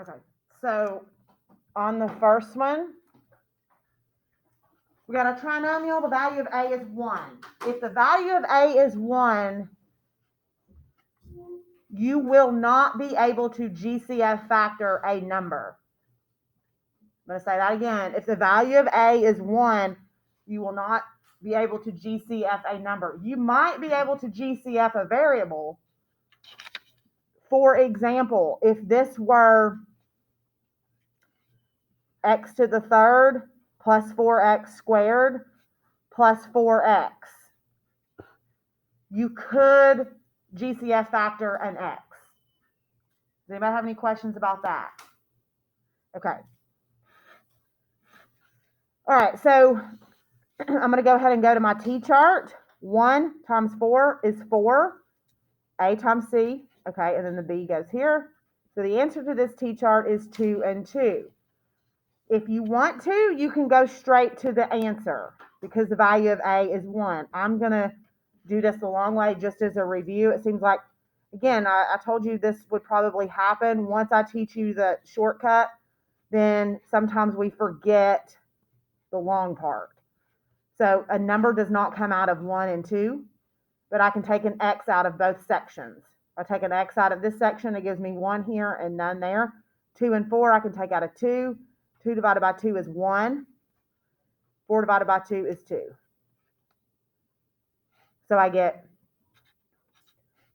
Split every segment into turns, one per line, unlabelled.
Okay, so on the first one, we got a trinomial. The value of A is 1. If the value of A is 1, you will not be able to GCF factor a number. I'm going to say that again. If the value of A is 1, you will not be able to GCF a number. You might be able to GCF a variable. For example, if this were x to the third plus 4x squared plus 4x, you could GCF factor an x. Does anybody have any questions about that? Okay. All right, so I'm going to go ahead and go to my T chart. 1 times 4 is 4. A times C. Okay, and then the B goes here. So the answer to this T chart is 2 and 2. If you want to, you can go straight to the answer because the value of A is 1. I'm going to do this the long way just as a review. It seems like, again, I told you this would probably happen. Once I teach you the shortcut, then sometimes we forget the long part. So a number does not come out of 1 and 2, but I can take an x out of both sections. If I take an x out of this section, it gives me 1 here and none there. 2 and 4, I can take out of 2. 2 divided by 2 is 1. 4 divided by 2 is 2. So I get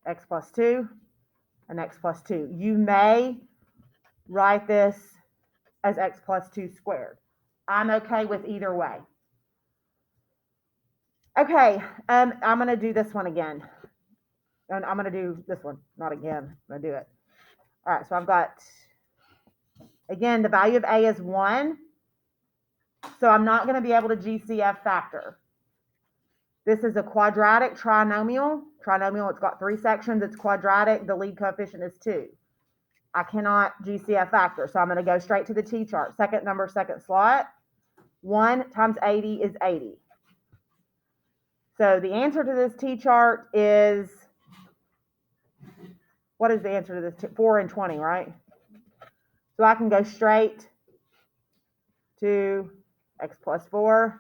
x plus 2 and x plus 2. You may write this as x plus 2 squared. I'm okay with either way. Okay, I'm going to do this one again. And I'm going to do this one, not again. I'm going to do it. All right, so I've got, again, the value of A is 1. So I'm not going to be able to GCF factor. This is a quadratic trinomial. Trinomial, it's got 3 sections. It's quadratic. The lead coefficient is 2. I cannot GCF factor, so I'm going to go straight to the T chart. Second number, second slot. 1 times 80 is 80. So the answer to this T chart is, what is the answer to this? 4 and 20, right? So I can go straight to x plus 4,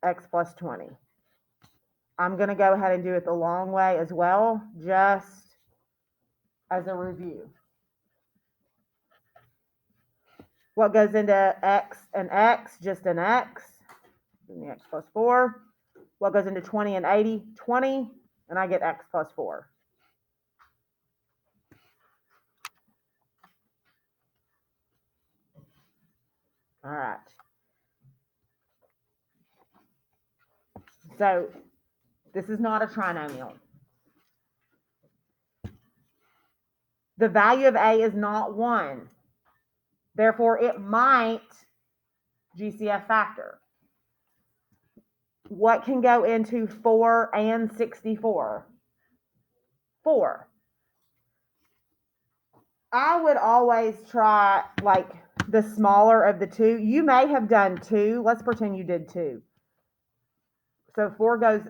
x plus 20. I'm going to go ahead and do it the long way as well, just as a review. What goes into x and x? Just an x. Give me x plus 4. What goes into 20 and 80? 20. And I get x plus 4. All right. So this is not a trinomial. The value of A is not 1. Therefore, it might GCF factor. What can go into 4 and 64? 4. I would always try like the smaller of the two. You may have done 2. Let's pretend you did 2. So 4 goes,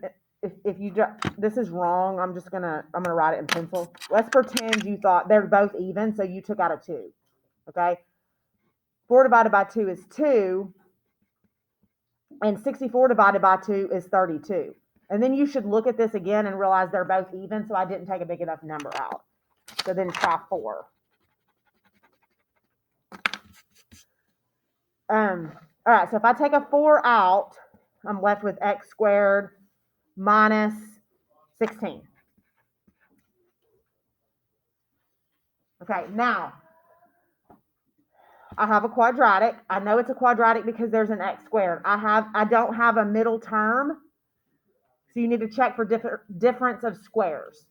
if you, this is wrong. I'm gonna write it in pencil. Let's pretend you thought they're both even, so you took out a 2. Okay. 4 divided by 2 is 2. And 64 divided by 2 is 32. And then you should look at this again and realize they're both even, so I didn't take a big enough number out. So then try 4. All right, so if I take a 4 out, I'm left with x squared minus 16. Okay, now I have a quadratic. I know it's a quadratic because there's an x squared. I don't have a middle term, so you need to check for difference of squares.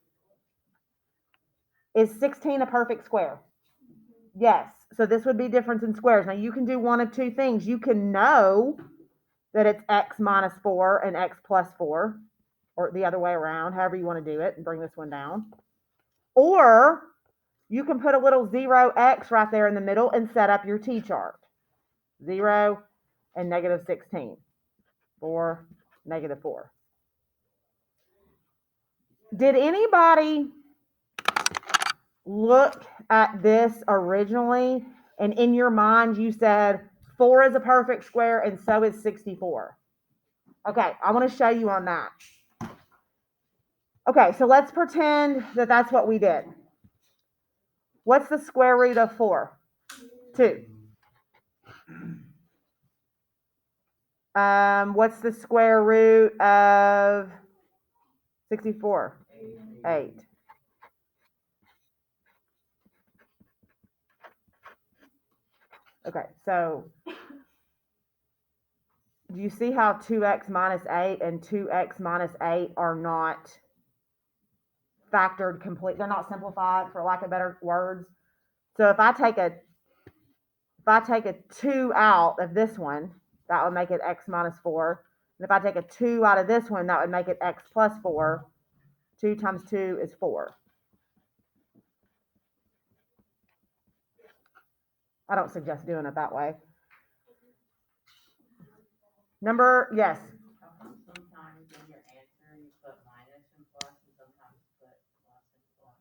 Is 16 a perfect square? Yes. So this would be difference in squares. Now you can do one of two things. You can know that it's x minus 4 and x plus 4, or the other way around, however you want to do it, and bring this one down. Or you can put a little 0x right there in the middle and set up your T chart. 0 and negative 16. 4, negative 4. Did anybody look at this originally, and in your mind you said 4 is a perfect square and so is 64. Okay, I want to show you on that. Okay, so let's pretend that that's what we did. What's the square root of 4? 2. What's the square root of 64? 8. Okay, so do you see how 2x minus 8 and 2x minus 8 are not factored complete? They're not simplified, for lack of better words. So if I take a 2 out of this one, that would make it x minus 4. And if I take a 2 out of this one, that would make it x plus 4. 2 times 2 is 4. I don't suggest doing it that way. Yes.
Sometimes in your answer you put minus and plus, and sometimes you put plus and plus.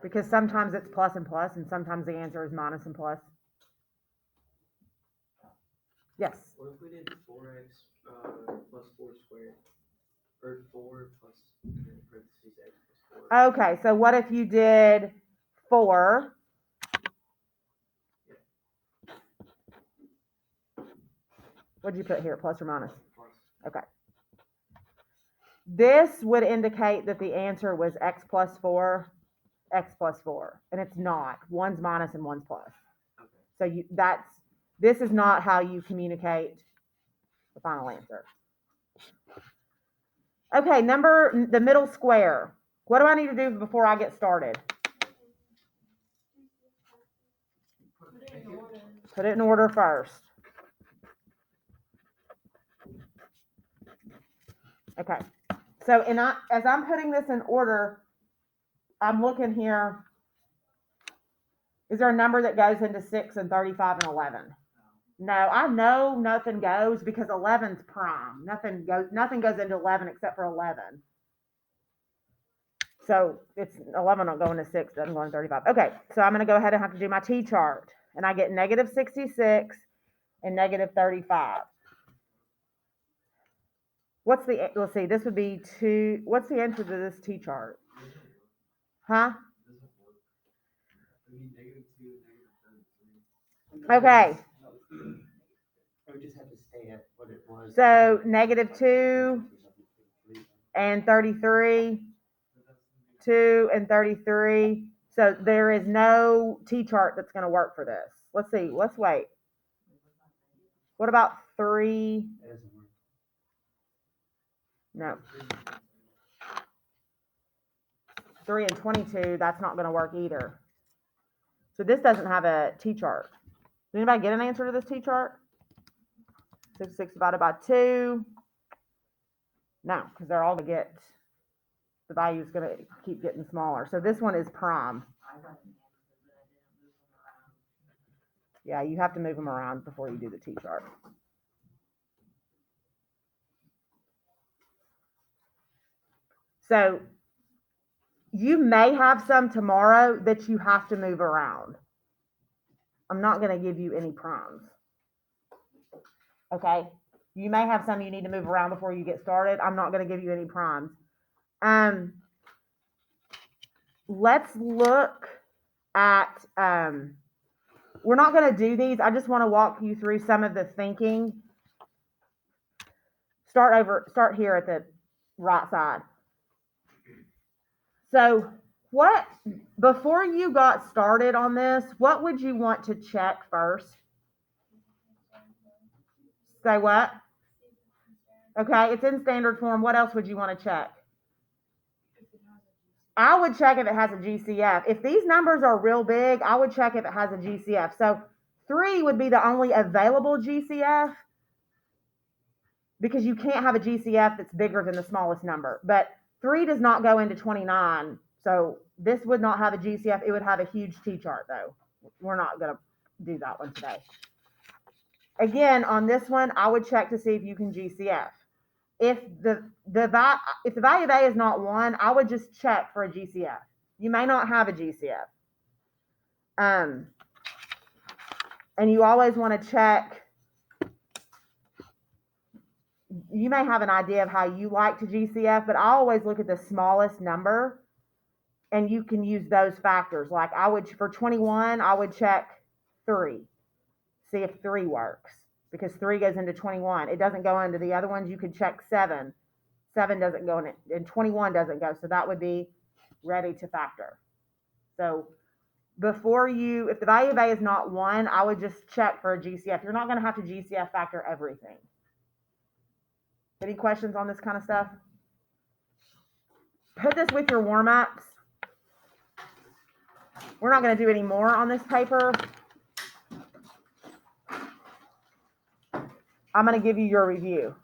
Because sometimes it's plus and plus, and sometimes the answer is minus and plus. Yes.
What if we did 4x plus 4 squared? Or 4 plus, and then parentheses x plus 4.
Okay, so what if you did 4? What'd you put here, plus or minus?
Plus.
Okay. This would indicate that the answer was x plus 4, and it's not. One's minus and one's plus.
Okay.
So this is not how you communicate the final answer. Okay, the middle square. What do I need to do before I get started? Put it in order first. Okay. So as I'm putting this in order, I'm looking here. Is there a number that goes into 6 and 35 and 11? No, I know nothing goes because 11's prime. Nothing goes into 11 except for 11. So it's 11 don't go into 6, doesn't go into 35. Okay, so I'm going to go ahead and have to do my T-chart. And I get negative 66 and negative 35. Let's see, this would be 2. What's the answer to this T-chart? Huh? Okay.
We just have to stay at what it was.
So negative 2 and 33. 2 and 33. So there is no T-chart that's going to work for this. Let's see. Let's wait. What about 3? No. 3 and 22, that's not going to work either. So this doesn't have a T-chart. Does anybody get an answer to this T-chart? 66 divided by 2. No, because they're all going to get, the value is going to keep getting smaller. So this one is prime. Yeah, you have to move them around before you do the T-chart. So you may have some tomorrow that you have to move around. I'm not going to give you any primes. Okay? You may have some you need to move around before you get started. I'm not going to give you any primes. Let's look at, we're not going to do these. I just want to walk you through some of the thinking. Start here at the right side. So before you got started on this, what would you want to check first? Say what? Okay, it's in standard form. What else would you want to check? I would check if it has a GCF. If these numbers are real big, I would check if it has a GCF. So 3 would be the only available GCF because you can't have a GCF that's bigger than the smallest number. But 3 does not go into 29. So this would not have a GCF. It would have a huge T-chart though. We're not going to do that one today. Again, on this one, I would check to see if you can GCF. if the value of A is not 1, I would just check for a GCF. You may not have a GCF. And you always want to check. You may have an idea of how you like to GCF, but I always look at the smallest number, and you can use those factors. Like for 21, I would check 3, see if 3 works, because 3 goes into 21. It doesn't go into the other ones. You could check 7. 7 doesn't go in it, and 21 doesn't go. So that would be ready to factor. So if the value of A is not 1, I would just check for a GCF. You're not going to have to GCF factor everything. Any questions on this kind of stuff? Put this with your warm-ups. We're not going to do any more on this paper. I'm going to give you your review.